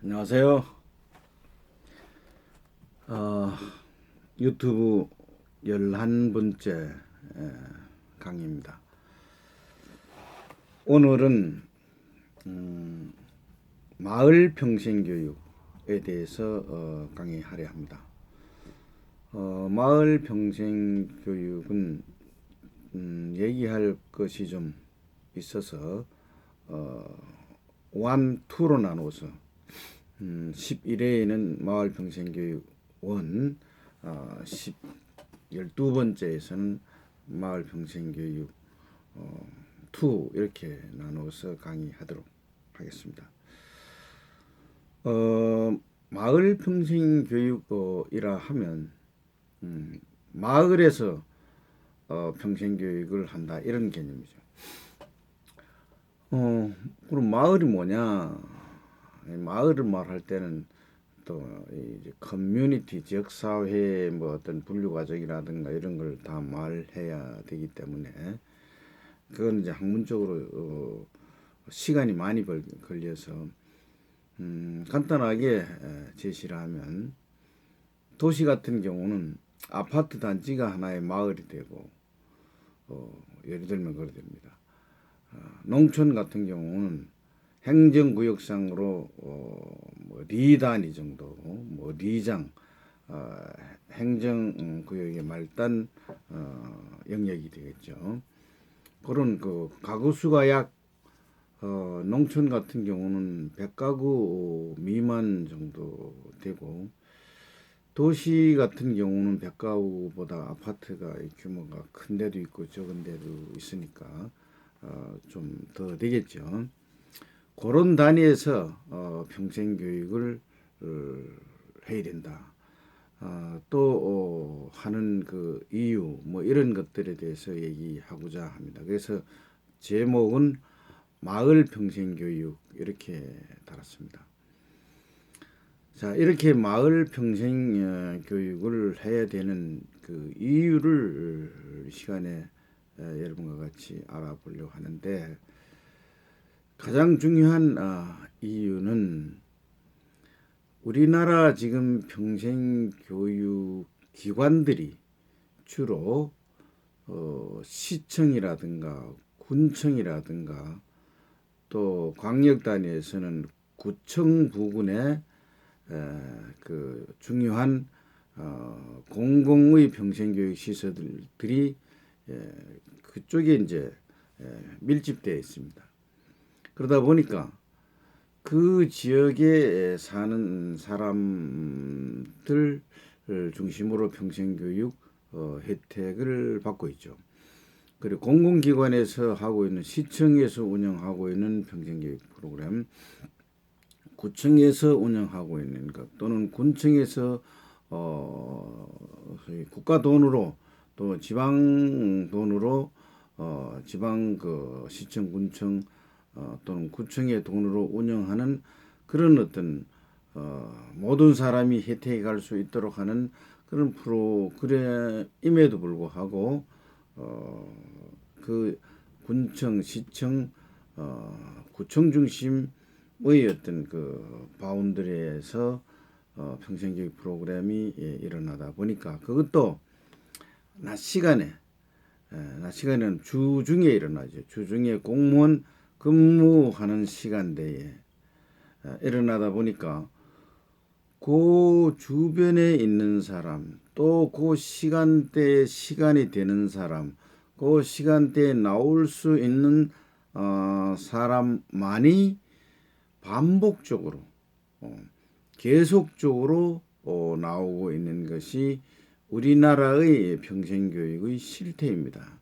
안녕하세요. 어, 유튜브 11번째 강의입니다. 오늘은 마을 평생교육에 대해서 강의하려 합니다. 마을 평생교육은 얘기할 것이 좀 있어서 1, 2로 나눠서 11회에는 마을평생교육 1, 12번째에서는 마을평생교육 2 이렇게 나눠서 강의하도록 하겠습니다. 마을평생교육이라 하면 마을에서 평생교육을 한다 이런 개념이죠. 그럼 마을이 뭐냐? 마을을 말할 때는 또 이제 커뮤니티, 지역사회 뭐 어떤 분류과정이라든가 이런 걸 다 말해야 되기 때문에 그건 이제 학문적으로 시간이 많이 걸려서 간단하게 제시를 하면 도시 같은 경우는 아파트 단지가 하나의 마을이 되고 예를 들면 그래 됩니다. 농촌 같은 경우는 행정구역상으로 뭐 리단위 정도, 뭐 리장, 행정구역의 말단 영역이 되겠죠. 그런 그 가구 수가 약 농촌 같은 경우는 100가구 미만 정도 되고 도시 같은 경우는 100가구보다 아파트가 규모가 큰 데도 있고 적은 데도 있으니까 좀 더 되겠죠. 그런 단위에서 평생 교육을 해야 된다. 또 하는 그 이유 뭐 이런 것들에 대해서 얘기하고자 합니다. 그래서 제목은 마을 평생 교육 이렇게 달았습니다. 자, 이렇게 마을 평생 교육을 해야 되는 그 이유를 시간에 여러분과 같이 알아보려고 하는데 가장 중요한 이유는 우리나라 지금 평생교육 기관들이 주로 시청이라든가 군청이라든가 또 광역 단위에서는 구청 부근에 그 중요한 공공의 평생교육 시설들이 그쪽에 이제 밀집되어 있습니다. 그러다 보니까 그 지역에 사는 사람들 중심으로 평생교육 혜택을 받고 있죠. 그리고 공공기관에서 하고 있는 시청에서 운영하고 있는 평생교육 프로그램, 구청에서 운영하고 있는 것 또는 군청에서 국가 돈으로 또 지방 돈으로 지방 그 시청, 군청 또는 구청의 돈으로 운영하는 그런 어떤 모든 사람이 혜택이 갈 수 있도록 하는 그런 프로그램임에도 불구하고 그 군청, 시청, 구청 중심의 어떤 그 바운드리에서 평생교육 프로그램이 일어나다 보니까 그것도 낮 시간에는 주중에 일어나죠. 주중에 공무원 근무하는 시간대에 일어나다 보니까 그 주변에 있는 사람 또 그 시간대에 시간이 되는 사람 그 시간대에 나올 수 있는 사람만이 반복적으로 계속적으로 나오고 있는 것이 우리나라의 평생교육의 실태입니다.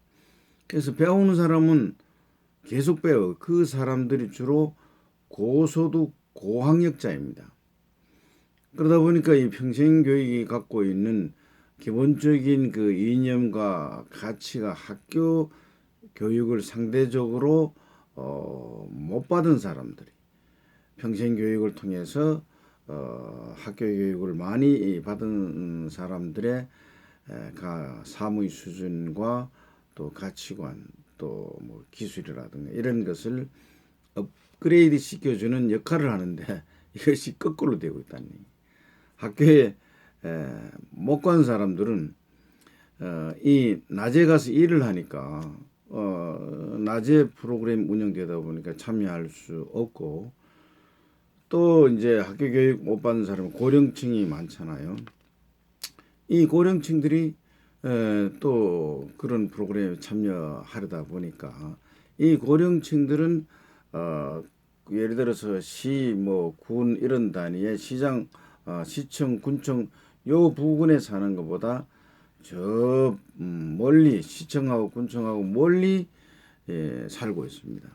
그래서 배우는 사람은 계속 배워. 그 사람들이 주로 고소득 고학력자입니다. 그러다 보니까 이 평생교육이 갖고 있는 기본적인 그 이념과 가치가 학교 교육을 상대적으로 못 받은 사람들이 평생교육을 통해서 학교 교육을 많이 받은 사람들의 사무의 수준과 또 가치관 또 뭐 기술이라든가 이런 것을 업그레이드 시켜주는 역할을 하는데 이것이 거꾸로 되고 있다니. 학교에 못 간 사람들은 이 낮에 가서 일을 하니까 낮에 프로그램 운영되다 보니까 참여할 수 없고, 또 이제 학교 교육 못 받는 사람은 고령층이 많잖아요. 이 고령층들이 또 그런 프로그램에 참여하려다 보니까 이 고령층들은 예를 들어서 시, 뭐 군 이런 단위의 시장, 시청, 군청 요 부근에 사는 것보다 저 멀리 시청하고 군청하고 멀리 살고 있습니다.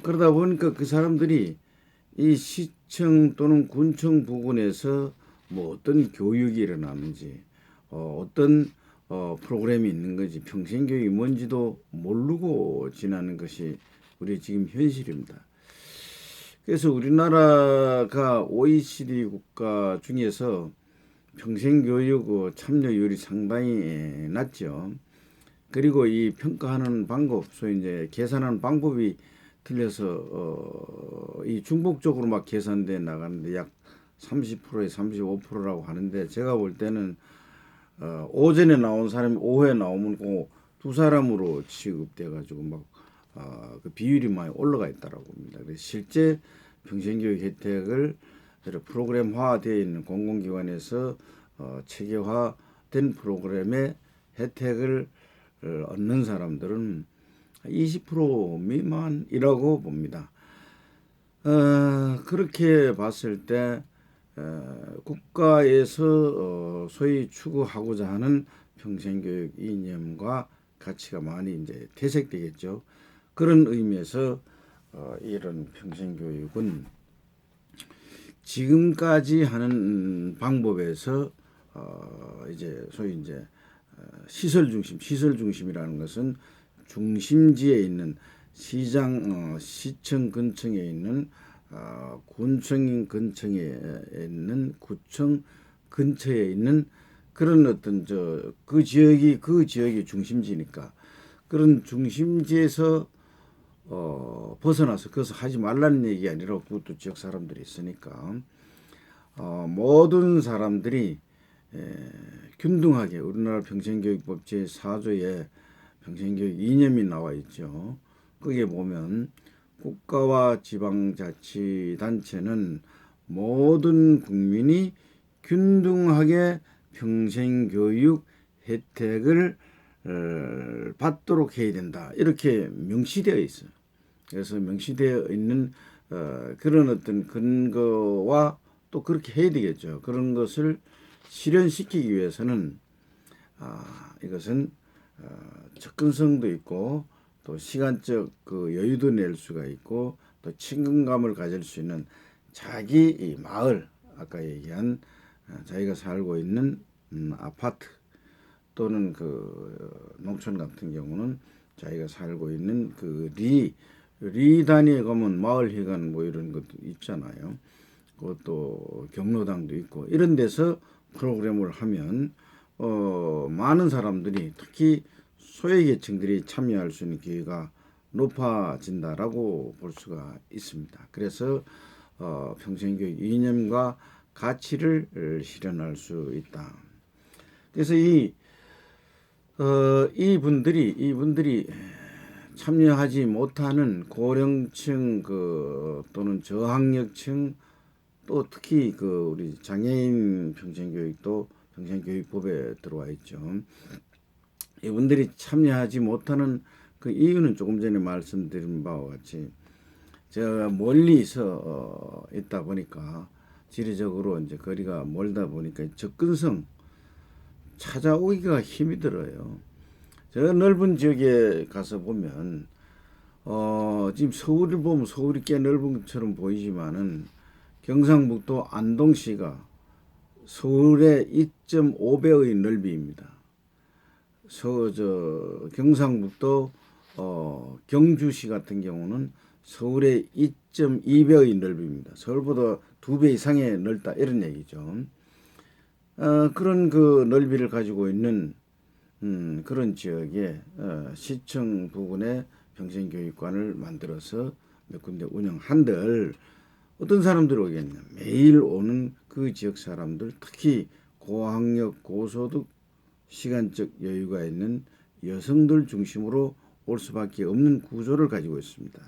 그러다 보니까 그 사람들이 이 시청 또는 군청 부근에서 뭐 어떤 교육이 일어나는지, 어떤 프로그램이 있는 건지, 평생교육이 뭔지도 모르고 지나는 것이 우리 지금 현실입니다. 그래서 우리나라가 OECD 국가 중에서 평생교육 참여율이 상당히 낮죠. 그리고 이 평가하는 방법, 소위 이제 계산하는 방법이 틀려서 이 중복적으로 막 계산돼 나가는데 약 30%에 35%라고 하는데, 제가 볼 때는 오전에 나온 사람이 오후에 나오면 두 사람으로 취급돼 가지고 막 그 비율이 많이 올라가 있다라고 봅니다. 그래서 실제 평생교육 혜택을 프로그램화되어 있는 공공기관에서 체계화된 프로그램의 혜택을 얻는 사람들은 20% 미만이라고 봅니다. 그렇게 봤을 때 국가에서 소위 추구하고자 하는 평생교육 이념과 가치가 많이 이제 퇴색되겠죠. 그런 의미에서 이런 평생교육은 지금까지 하는 방법에서 이제 소위 이제 시설 중심이라는 것은 중심지에 있는 시장, 시청 근처에 있는 군청 근처에 있는 구청 근처에 있는 그런 어떤 그 지역이 중심지니까, 그런 중심지에서 벗어나서 그것을 하지 말라는 얘기 아니라, 그것도 지역 사람들이 있으니까 모든 사람들이 균등하게, 우리나라 평생교육법 제4조에 평생교육 이념이 나와 있죠. 거기에 보면 국가와 지방자치단체는 모든 국민이 균등하게 평생교육 혜택을 받도록 해야 된다, 이렇게 명시되어 있어요. 그래서 명시되어 있는 그런 어떤 근거와 또 그렇게 해야 되겠죠. 그런 것을 실현시키기 위해서는 이것은 접근성도 있고, 또 시간적 그 여유도 낼 수가 있고, 또 친근감을 가질 수 있는 자기 이 마을, 아까 얘기한 자기가 살고 있는 아파트 또는 그 농촌 같은 경우는 자기가 살고 있는 그 리 단위에 가면 마을회관 뭐 이런 것도 있잖아요. 그것도 경로당도 있고, 이런 데서 프로그램을 하면 많은 사람들이, 특히 소외계층들이 참여할 수 있는 기회가 높아진다라고 볼 수가 있습니다. 그래서 평생교육 이념과 가치를 실현할 수 있다. 그래서 이분들이 참여하지 못하는 고령층 또는 저학력층, 또 특히 우리 장애인 평생교육도 평생교육법에 들어와 있죠. 이분들이 참여하지 못하는 그 이유는 조금 전에 말씀드린 바와 같이 제가 멀리서 있다 보니까, 지리적으로 이제 거리가 멀다 보니까 접근성, 찾아오기가 힘이 들어요. 저 넓은 지역에 가서 보면 지금 서울을 보면 서울이 꽤 넓은 것처럼 보이지만은 경상북도 안동시가 서울의 2.5배의 넓이입니다. 경상북도 경주시 같은 경우는 서울의 2.2배의 넓이입니다. 서울보다 2배 이상의 넓다, 이런 얘기죠. 그런 그 넓이를 가지고 있는 그런 지역에 시청 부근에 평생교육관을 만들어서 몇 군데 운영한들 어떤 사람들이 오겠냐? 매일 오는 그 지역 사람들, 특히 고학력, 고소득, 시간적 여유가 있는 여성들 중심으로 올 수밖에 없는 구조를 가지고 있습니다.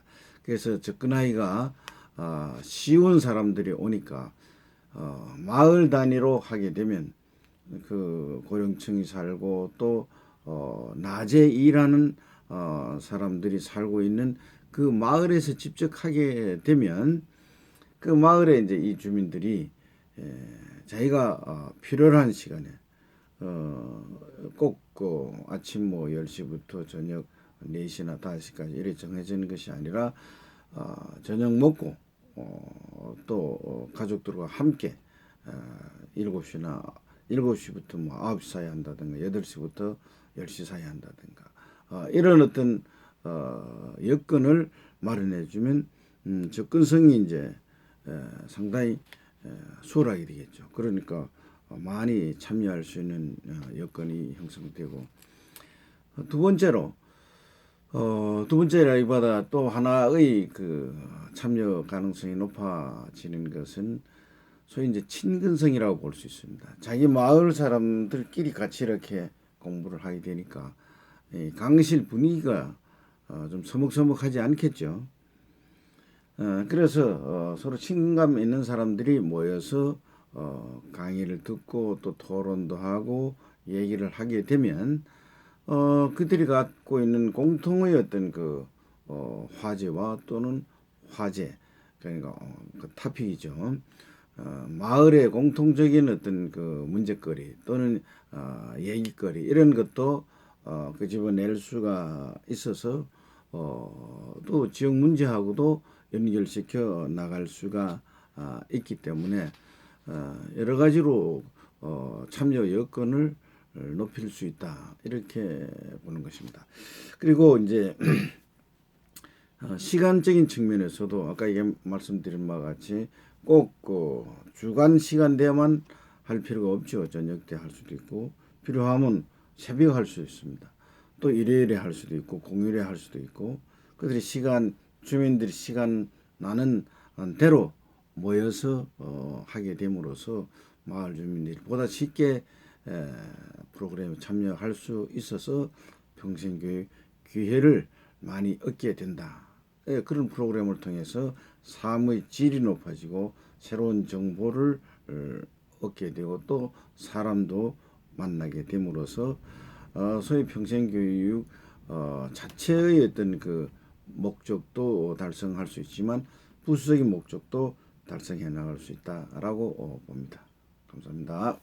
그래서 접근하기가 쉬운 사람들이 오니까 마을 단위로 하게 되면 그 고령층이 살고 또 낮에 일하는 사람들이 살고 있는 그 마을에서 직접 하게 되면 그 마을에 이제 이 주민들이 자기가 필요한 시간에 꼭 그 아침 뭐 10시부터 저녁 4시나 5시까지 이렇게 정해지는 것이 아니라 저녁 먹고 또 가족들과 함께 7시부터 뭐 9시 사이 한다든가 8시부터 10시 사이 한다든가 이런 어떤 여건을 마련해 주면 접근성이 이제 상당히 수월하게 되겠죠. 그러니까 많이 참여할 수 있는 여건이 형성되고 두 번째라기보다 또 하나의 그 참여 가능성이 높아지는 것은 소위 이제 친근성이라고 볼 수 있습니다. 자기 마을 사람들끼리 같이 이렇게 공부를 하게 되니까 강의실 분위기가 좀 서먹서먹하지 않겠죠. 그래서 서로 친감 있는 사람들이 모여서 강의를 듣고 또 토론도 하고 얘기를 하게 되면 그들이 갖고 있는 공통의 어떤 그 화제와 또는 화제 그러니까 그 토픽이죠. 마을의 공통적인 어떤 그 문제거리 또는 얘기거리 이런 것도 그 집어낼 수가 있어서 또 지역 문제하고도 연결시켜 나갈 수가 있기 때문에 여러 가지로 참여 여건을 높일 수 있다 이렇게 보는 것입니다. 그리고 이제 시간적인 측면에서도 아까 말씀드린 바와 같이 꼭 그 주간 시간대만 할 필요가 없죠. 저녁 때 할 수도 있고 필요하면 새벽 할 수 있습니다. 또 일요일에 할 수도 있고 공휴일에 할 수도 있고 그들이 주민들이 시간 나는 대로 모여서 하게 됨으로써 마을 주민들이 보다 쉽게 프로그램에 참여할 수 있어서 평생교육 기회를 많이 얻게 된다. 그런 프로그램을 통해서 삶의 질이 높아지고 새로운 정보를 얻게 되고 또 사람도 만나게 됨으로써 소위 평생교육 자체의 어떤 그 목적도 달성할 수 있지만 부수적인 목적도 달성해 나갈 수 있다라고 봅니다. 감사합니다.